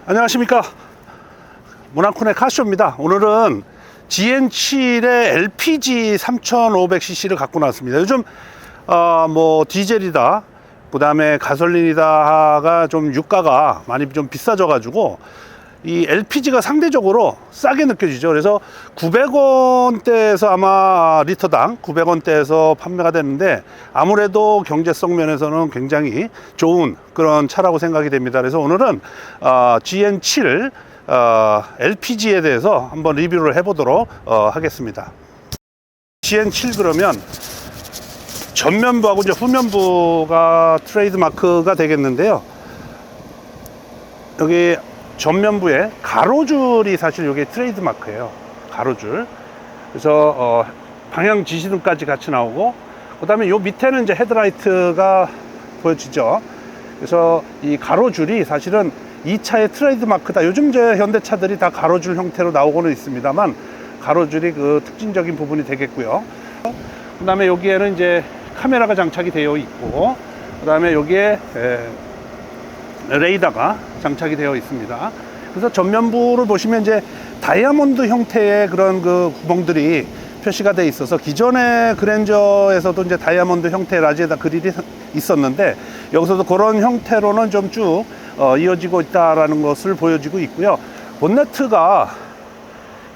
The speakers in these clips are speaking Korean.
안녕하십니까, 모나콘의 카쇼입니다. 오늘은 GN7의 LPG 3500cc를 갖고 나왔습니다. 요즘 뭐 디젤이다, 그 다음에 가솔린이다가 좀 유가가 많이 좀 비싸져 가지고 이 LPG가 상대적으로 싸게 느껴지죠. 그래서 900원대에서 아마 리터당 900원대에서 판매가 되는데, 아무래도 경제성 면에서는 굉장히 좋은 그런 차라고 생각이 됩니다. 그래서 오늘은 GN7 LPG에 대해서 한번 리뷰를 해보도록 하겠습니다. GN7 그러면 전면부하고 이제 후면부가 트레이드 마크가 되겠는데요. 여기 전면부에 가로줄이 사실 이게 트레이드 마크예요. 가로줄. 그래서 방향 지시등까지 같이 나오고, 그 다음에 요 밑에는 이제 헤드라이트가 보여지죠. 그래서 이 가로줄이 사실은 이 차의 트레이드 마크다. 요즘 이제 현대차들이 다 가로줄 형태로 나오고는 있습니다만, 가로줄이 그 특징적인 부분이 되겠고요. 그 다음에 여기에는 이제 카메라가 장착이 되어 있고, 그 다음에 여기에 레이더가 장착이 되어 있습니다. 그래서 전면부를 보시면 이제 다이아몬드 형태의 그런 그 구멍들이 표시가 되어 있어서, 기존의 그랜저에서도 이제 다이아몬드 형태의 라지에다 그릴이 있었는데, 여기서도 그런 형태로는 좀 쭉 이어지고 있다라는 것을 보여지고 있고요. 본네트가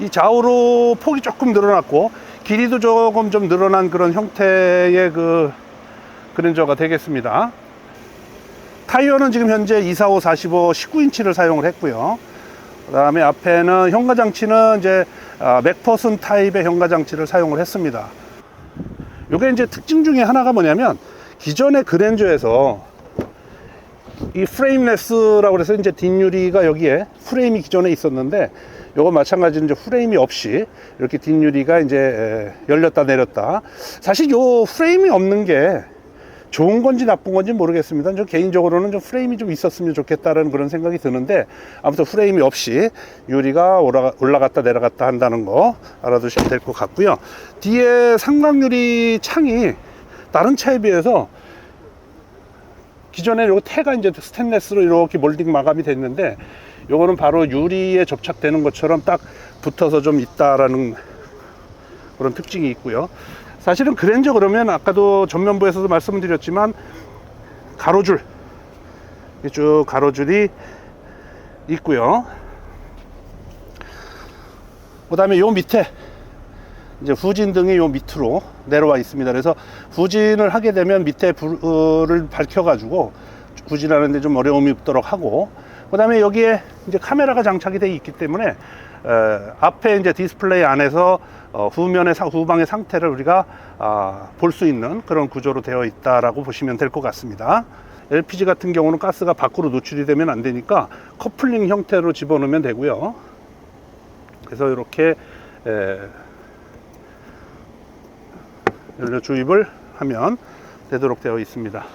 이 좌우로 폭이 조금 늘어났고 길이도 조금 좀 늘어난 그런 형태의 그 그랜저가 되겠습니다. 타이어는 지금 현재 245, 45, 19인치를 사용을 했고요. 그 다음에 앞에는 현가장치는 이제 맥퍼슨 타입의 현가장치를 사용을 했습니다. 요게 이제 특징 중에 하나가 뭐냐면, 기존의 그랜저에서 이 프레임레스라고 해서 이제 뒷유리가 여기에 프레임이 기존에 있었는데, 요거 마찬가지로 이제 프레임이 없이 이렇게 뒷유리가 이제 열렸다 내렸다. 사실 요 프레임이 없는 게 좋은 건지 나쁜 건지 모르겠습니다. 저 개인적으로는 좀 프레임이 좀 있었으면 좋겠다는 그런 생각이 드는데, 아무튼 프레임이 없이 유리가 올라갔다 내려갔다 한다는 거 알아두시면 될 것 같고요. 뒤에 삼각유리 창이 다른 차에 비해서, 기존에 요거 태가 이제 스테인레스로 이렇게 몰딩 마감이 됐는데, 요거는 바로 유리에 접착되는 것처럼 딱 붙어서 좀 있다라는 그런 특징이 있고요. 사실은 그랜저 그러면 아까도 전면부에서도 말씀을 드렸지만, 가로줄, 쭉 가로줄이 있고요. 그 다음에 요 밑에 이제 후진등이 요 밑으로 내려와 있습니다. 그래서 후진을 하게 되면 밑에 불을 밝혀 가지고 후진하는데 좀 어려움이 없도록 하고, 그 다음에 여기에 이제 카메라가 장착이 되어 있기 때문에 앞에 이제 디스플레이 안에서 후방의 상태를 우리가 볼 수 있는 그런 구조로 되어 있다라고 보시면 될 것 같습니다. LPG 같은 경우는 가스가 밖으로 노출이 되면 안 되니까 커플링 형태로 집어넣으면 되고요. 그래서 이렇게 연료 주입을 하면 되도록 되어 있습니다.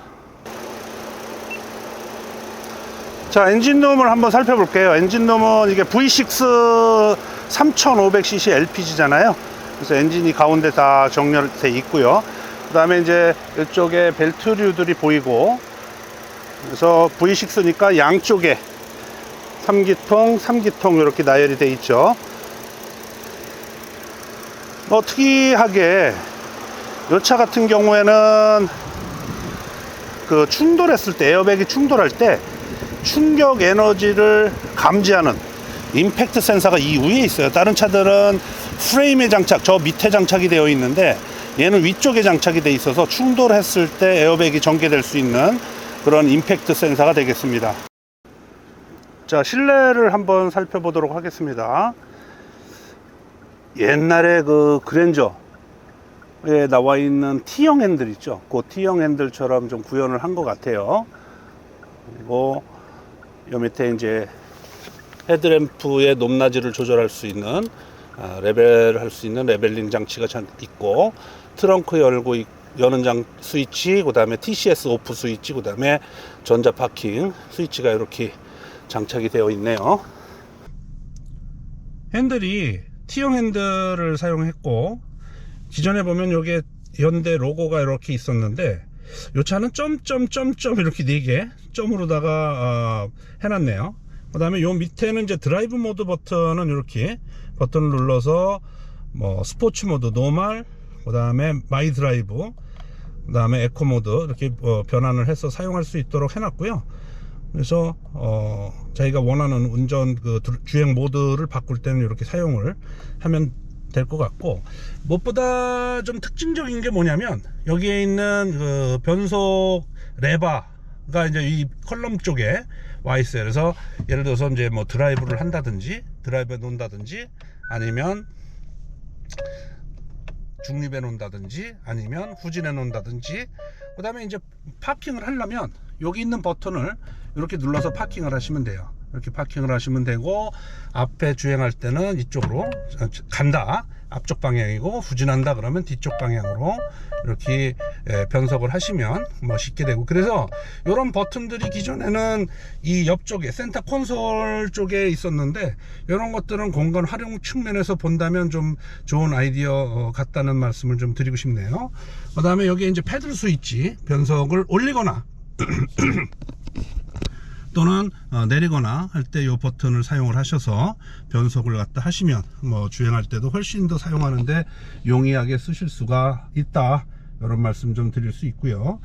자, 엔진룸을 한번 살펴볼게요. 엔진룸은 이게 V6 3500cc LPG잖아요. 그래서 엔진이 가운데 다 정렬되어 있고요. 그 다음에 이제 이쪽에 벨트류들이 보이고, 그래서 V6니까 양쪽에 3기통, 3기통 이렇게 나열이 되어 있죠. 특이하게 이 차 같은 경우에는 그 충돌했을 때, 에어백이 충돌할 때 충격 에너지를 감지하는 임팩트 센서가 이 위에 있어요. 다른 차들은 프레임에 장착, 저 밑에 장착이 되어 있는데, 얘는 위쪽에 장착이 되어 있어서 충돌했을 때 에어백이 전개될 수 있는 그런 임팩트 센서가 되겠습니다. 자, 실내를 한번 살펴보도록 하겠습니다. 옛날에 그 그랜저에 나와 있는 T형 핸들 있죠. 그 T형 핸들처럼 좀 구현을 한 것 같아요. 그리고 요 밑에 이제 헤드램프의 높낮이를 조절할 수 있는 레벨할 수 있는 레벨링 장치가 있고, 트렁크 열고 여는 스위치, 그 다음에 TCS 오프 스위치, 그 다음에 전자 파킹 스위치가 이렇게 장착이 되어 있네요. 핸들이 T형 핸들을 사용했고, 기존에 보면 여기에 현대 로고가 이렇게 있었는데, 이 차는 점점 이렇게 4개 점으로다가 해놨네요. 그 다음에 요 밑에는 이제 드라이브 모드 버튼은 이렇게 버튼을 눌러서 뭐 스포츠 모드, 노멀, 그 다음에 마이 드라이브, 그 다음에 에코 모드 이렇게 변환을 해서 사용할 수 있도록 해놨고요. 그래서 자기가 원하는 운전 그 주행 모드를 바꿀 때는 이렇게 사용을 하면 될 것 같고, 무엇보다 좀 특징적인 게 뭐냐면 여기에 있는 그 변속 레버가 이제 이 컬럼 쪽에 와 있어요. 그래서 예를 들어서 이제 뭐 드라이브를 한다든지, 드라이브에 놓는다든지, 아니면 중립에 놓는다든지, 아니면 후진에 놓는다든지, 그 다음에 이제 파킹을 하려면 여기 있는 버튼을 이렇게 눌러서 파킹을 하시면 돼요. 이렇게 파킹을 하시면 되고, 앞에 주행할 때는 이쪽으로 간다, 앞쪽 방향이고, 후진한다 그러면 뒤쪽 방향으로 이렇게 변속을 하시면 뭐 쉽게 되고, 그래서 이런 버튼들이 기존에는 이 옆쪽에 센터 콘솔 쪽에 있었는데, 이런 것들은 공간 활용 측면에서 본다면 좀 좋은 아이디어 같다는 말씀을 좀 드리고 싶네요. 그 다음에 여기에 이제 패들 스위치, 변속을 올리거나 또는 내리거나 할 때 이 버튼을 사용을 하셔서 변속을 갖다 하시면 뭐 주행할 때도 훨씬 더 사용하는데 용이하게 쓰실 수가 있다, 이런 말씀 좀 드릴 수 있고요.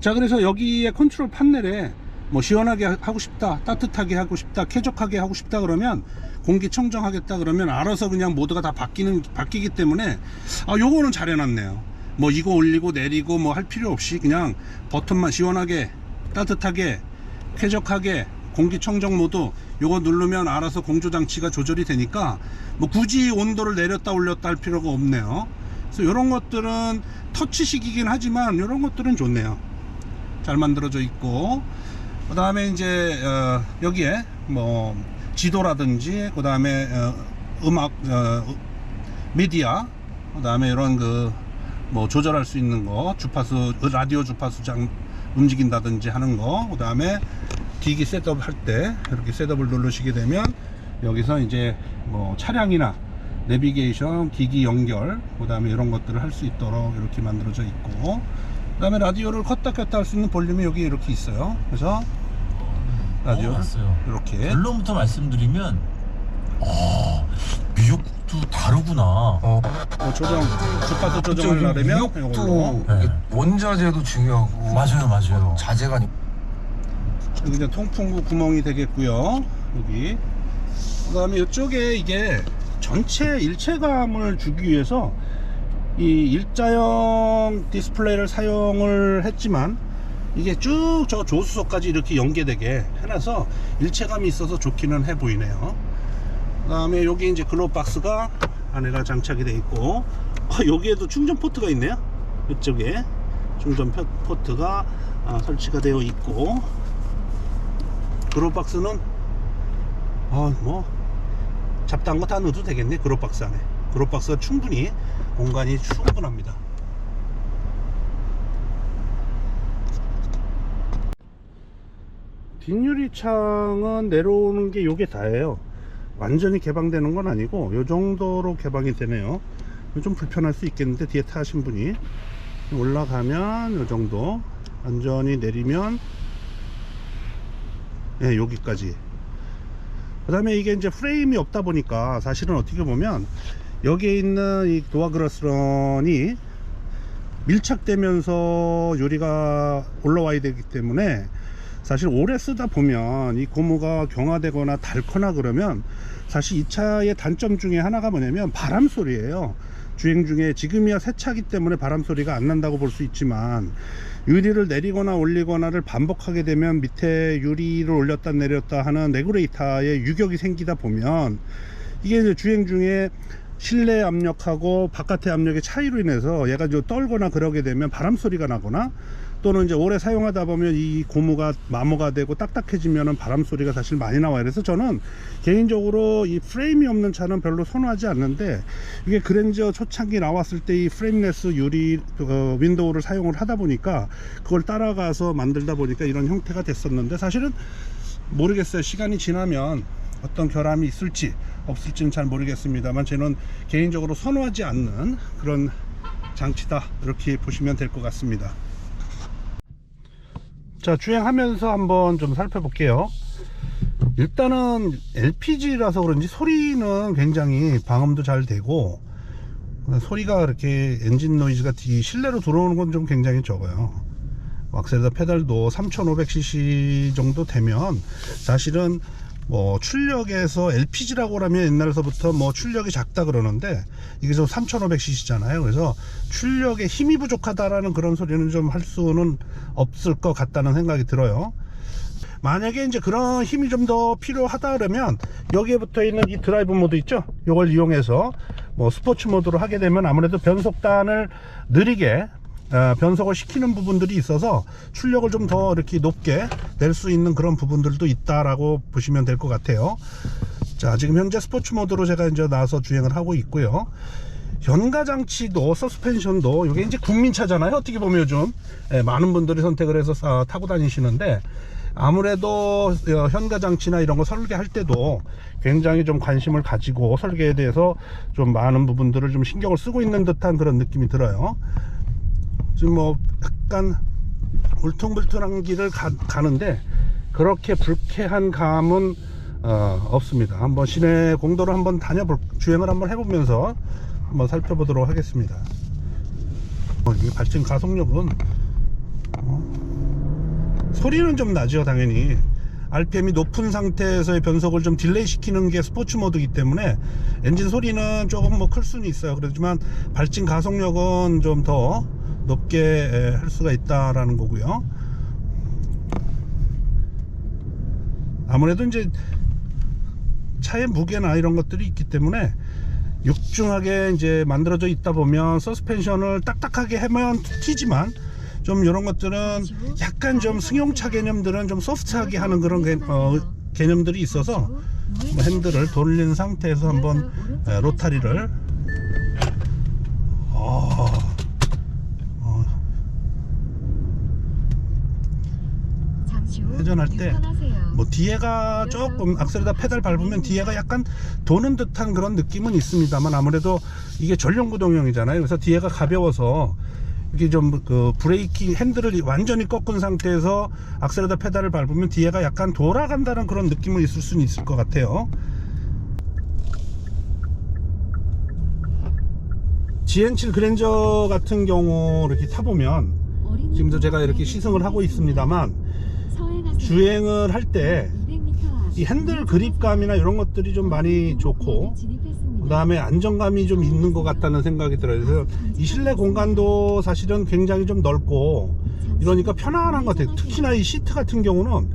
자, 그래서 여기에 컨트롤 판넬에 뭐 시원하게 하고 싶다, 따뜻하게 하고 싶다, 쾌적하게 하고 싶다 그러면, 공기청정하겠다 그러면 알아서 그냥 모드가 다 바뀌기 때문에 요거는 잘 해놨네요. 뭐 이거 올리고 내리고 뭐 할 필요 없이 그냥 버튼만 시원하게, 따뜻하게, 쾌적하게, 공기청정 모드 요거 누르면 알아서 공조장치가 조절이 되니까 뭐 굳이 온도를 내렸다 올렸다 할 필요가 없네요. 그래서 이런 것들은 터치식이긴 하지만 이런 것들은 좋네요. 잘 만들어져 있고, 그 다음에 이제 여기에 뭐 지도라든지, 그 다음에 음악, 미디어, 그 다음에 이런 그 뭐 조절할 수 있는 거, 주파수, 라디오 주파수 움직인다든지 하는 거, 그 다음에 기기 셋업 할 때 이렇게 셋업을 누르시게 되면 여기서 이제 뭐 차량이나 내비게이션, 기기 연결, 그 다음에 이런 것들을 할 수 있도록 이렇게 만들어져 있고, 그 다음에 라디오를 껐다 켰다 할 수 있는 볼륨이 여기 이렇게 있어요. 그래서 라디오를 이렇게 결론부터 말씀드리면 미역국도 다르구나. 주파수 조정을 하려면 미역도 원자재도 중요하고, 맞아요. 자재가 여기 이제 통풍구 구멍이 되겠고요. 여기. 그 다음에 이쪽에 이게 전체 일체감을 주기 위해서 이 일자형 디스플레이를 사용을 했지만, 이게 쭉 저 조수석까지 이렇게 연계되게 해놔서 일체감이 있어서 좋기는 해 보이네요. 그 다음에 여기 이제 글로박스가 안에가 장착이 되어 있고, 여기에도 충전 포트가 있네요. 이쪽에 충전 포트가 설치가 되어 있고, 글로박스는 뭐 잡다한 거 다 넣어도 되겠네. 글로박스 안에 글로박스가 충분히 공간이 충분합니다. 뒷유리창은 내려오는 게 요게 다예요. 완전히 개방되는 건 아니고 요 정도로 개방이 되네요. 좀 불편할 수 있겠는데, 뒤에 타신 분이 올라가면 요 정도, 완전히 내리면 여기까지. 그 다음에 이게 이제 프레임이 없다 보니까 사실은 어떻게 보면 여기에 있는 이 도어 그라스런이 밀착되면서 유리가 올라와야 되기 때문에, 사실 오래 쓰다 보면 이 고무가 경화되거나 닳거나 그러면, 사실 이 차의 단점 중에 하나가 뭐냐면 바람 소리예요. 주행 중에 지금이야 새 차기 때문에 바람 소리가 안 난다고 볼 수 있지만, 유리를 내리거나 올리거나를 반복하게 되면 밑에 유리를 올렸다 내렸다 하는 레귤레이터에 유격이 생기다 보면, 이게 이제 주행 중에 실내 압력하고 바깥의 압력의 차이로 인해서 얘가 좀 떨거나 그러게 되면 바람 소리가 나거나, 또는 이제 오래 사용하다 보면 이 고무가 마모가 되고 딱딱해지면은 바람 소리가 사실 많이 나와요. 그래서 저는 개인적으로 이 프레임이 없는 차는 별로 선호하지 않는데, 이게 그랜저 초창기 나왔을 때 이 프레임레스 유리 윈도우를 사용을 하다 보니까 그걸 따라가서 만들다 보니까 이런 형태가 됐었는데, 사실은 모르겠어요. 시간이 지나면 어떤 결함이 있을지 없을지는 잘 모르겠습니다만, 저는 개인적으로 선호하지 않는 그런 장치다, 이렇게 보시면 될 것 같습니다. 자, 주행하면서 한번 좀 살펴볼게요. 일단은 LPG라서 그런지 소리는 굉장히 방음도 잘 되고, 소리가 이렇게 엔진 노이즈가 실내로 들어오는 건 좀 굉장히 적어요. 악셀레터 페달도 3500cc 정도 되면 사실은 뭐 출력에서 LPG라고 하면 옛날서부터 뭐 출력이 작다 그러는데 이게 좀 3500cc잖아요. 그래서 출력에 힘이 부족하다라는 그런 소리는 좀 할 수는 없을 것 같다는 생각이 들어요. 만약에 이제 그런 힘이 좀 더 필요하다 그러면 여기에 붙어 있는 이 드라이브 모드 있죠? 이걸 이용해서 뭐 스포츠 모드로 하게 되면 아무래도 변속단을 느리게 변속을 시키는 부분들이 있어서 출력을 좀 더 이렇게 높게 낼 수 있는 그런 부분들도 있다라고 보시면 될 것 같아요. 자, 지금 현재 스포츠 모드로 제가 이제 나와서 주행을 하고 있고요. 현가장치도 서스펜션도 이게 이제 국민차잖아요. 어떻게 보면 요즘 많은 분들이 선택을 해서 타고 다니시는데, 아무래도 현가장치나 이런 거 설계할 때도 굉장히 좀 관심을 가지고 설계에 대해서 좀 많은 부분들을 좀 신경을 쓰고 있는 듯한 그런 느낌이 들어요. 지금 뭐 약간 울퉁불퉁한 길을 가는데 그렇게 불쾌한 감은 없습니다. 한번 시내 공도로 한번 주행을 한번 해보면서 한번 살펴보도록 하겠습니다. 이 발진 가속력은 소리는 좀 나죠. 당연히 RPM이 높은 상태에서의 변속을 좀 딜레이 시키는 게 스포츠 모드이기 때문에 엔진 소리는 조금 뭐 클 수는 있어요. 그렇지만 발진 가속력은 좀 더 높게 할 수가 있다라는 거고요. 아무래도 이제 차의 무게나 이런 것들이 있기 때문에 육중하게 이제 만들어져 있다 보면 서스펜션을 딱딱하게 하면 튀지만 좀 이런 것들은 약간 좀 승용차 개념들은 좀 소프트하게 하는 그런 개념들이 있어서 뭐 핸들을 돌린 상태에서 한번 로타리를 회전할 때 뭐 뒤에가 조금 악셀에다 페달 밟으면 뒤에가 약간 도는 듯한 그런 느낌은 있습니다만, 아무래도 이게 전륜구동형이잖아요. 그래서 뒤에가 가벼워서 이게 좀 그 브레이킹 핸들을 완전히 꺾은 상태에서 악셀에다 페달을 밟으면 뒤에가 약간 돌아간다는 그런 느낌은 있을 수는 있을 것 같아요. GN7 그랜저 같은 경우 이렇게 타보면 지금도 제가 이렇게 시승을 하고 있습니다만, 주행을 할 때 이 핸들 그립감이나 이런 것들이 좀 많이 좋고, 그 다음에 안정감이 좀 있는 것 같다는 생각이 들어요. 그래서 이 실내 공간도 사실은 굉장히 좀 넓고 이러니까 편안한 것 같아요. 특히나 이 시트 같은 경우는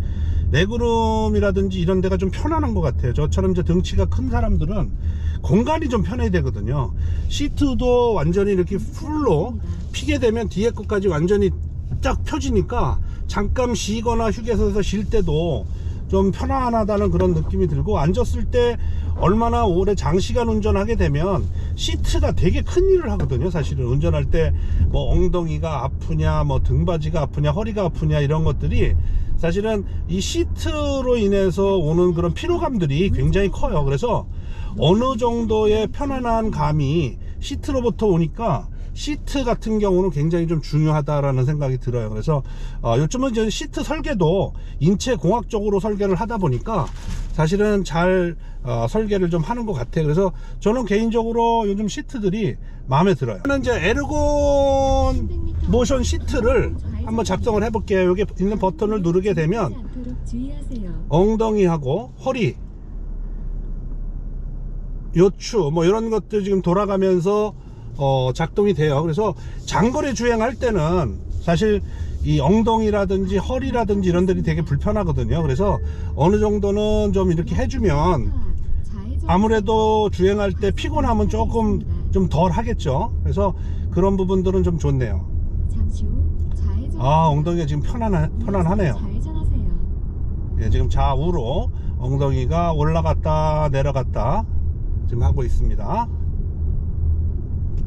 레그룸이라든지 이런 데가 좀 편안한 것 같아요. 저처럼 이제 등치가 큰 사람들은 공간이 좀 편해야 되거든요. 시트도 완전히 이렇게 풀로 피게 되면 뒤에 것까지 완전히 쫙 펴지니까 잠깐 쉬거나 휴게소에서 쉴 때도 좀 편안하다는 그런 느낌이 들고, 앉았을 때 얼마나 오래 장시간 운전하게 되면 시트가 되게 큰 일을 하거든요. 사실은 운전할 때 뭐 엉덩이가 아프냐, 뭐 등받이가 아프냐, 허리가 아프냐, 이런 것들이 사실은 이 시트로 인해서 오는 그런 피로감들이 굉장히 커요. 그래서 어느 정도의 편안한 감이 시트로부터 오니까 시트 같은 경우는 굉장히 좀 중요하다라는 생각이 들어요. 그래서 요즘은 이제 시트 설계도 인체 공학적으로 설계를 하다 보니까 사실은 잘 설계를 좀 하는 것 같아요. 그래서 저는 개인적으로 요즘 시트들이 마음에 들어요. 저는 이제 에르곤 모션 시트를 한번 작성을 해볼게요. 여기 있는 버튼을 누르게 되면 엉덩이하고 허리, 요추 뭐 이런 것들 지금 돌아가면서 작동이 돼요. 그래서 장거리 주행할 때는 사실 이 엉덩이라든지 허리라든지 이런 데이 되게 불편하거든요. 그래서 어느 정도는 좀 이렇게 해주면 아무래도 주행할 때 피곤함은 조금 좀 덜 하겠죠. 그래서 그런 부분들은 좀 좋네요. 엉덩이가 지금 편안하네요. 예, 지금 좌우로 엉덩이가 올라갔다 내려갔다 지금 하고 있습니다.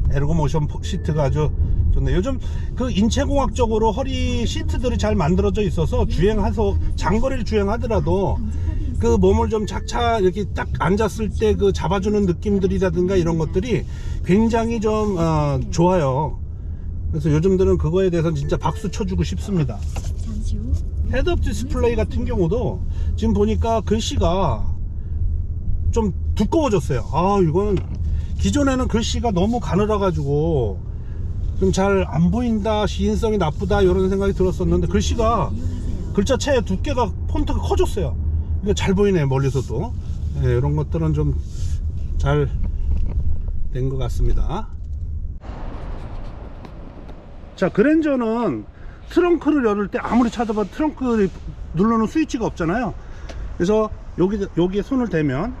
에르고모션 시트가 아주 좋네. 요즘 그 인체공학적으로 허리 시트들이 잘 만들어져 있어서 주행해서 장거리를 주행하더라도 그 몸을 좀 착착 이렇게 딱 앉았을 때 그 잡아주는 느낌들이라든가 이런 것들이 굉장히 좀 좋아요. 그래서 요즘들은 그거에 대해서 진짜 박수 쳐주고 싶습니다. 잠시 후 헤드업 디스플레이 같은 경우도 지금 보니까 글씨가 좀 두꺼워졌어요. 아, 이거는 기존에는 글씨가 너무 가늘어 가지고 좀 잘 안 보인다, 시인성이 나쁘다 이런 생각이 들었었는데 글씨가 글자체 두께가 폰트가 커졌어요. 이게 잘 보이네, 멀리서도. 네, 이런 것들은 좀 잘 된 것 같습니다. 자, 그랜저는 트렁크를 열을 때 아무리 찾아봐도 트렁크 누르는 스위치가 없잖아요. 그래서 여기에 손을 대면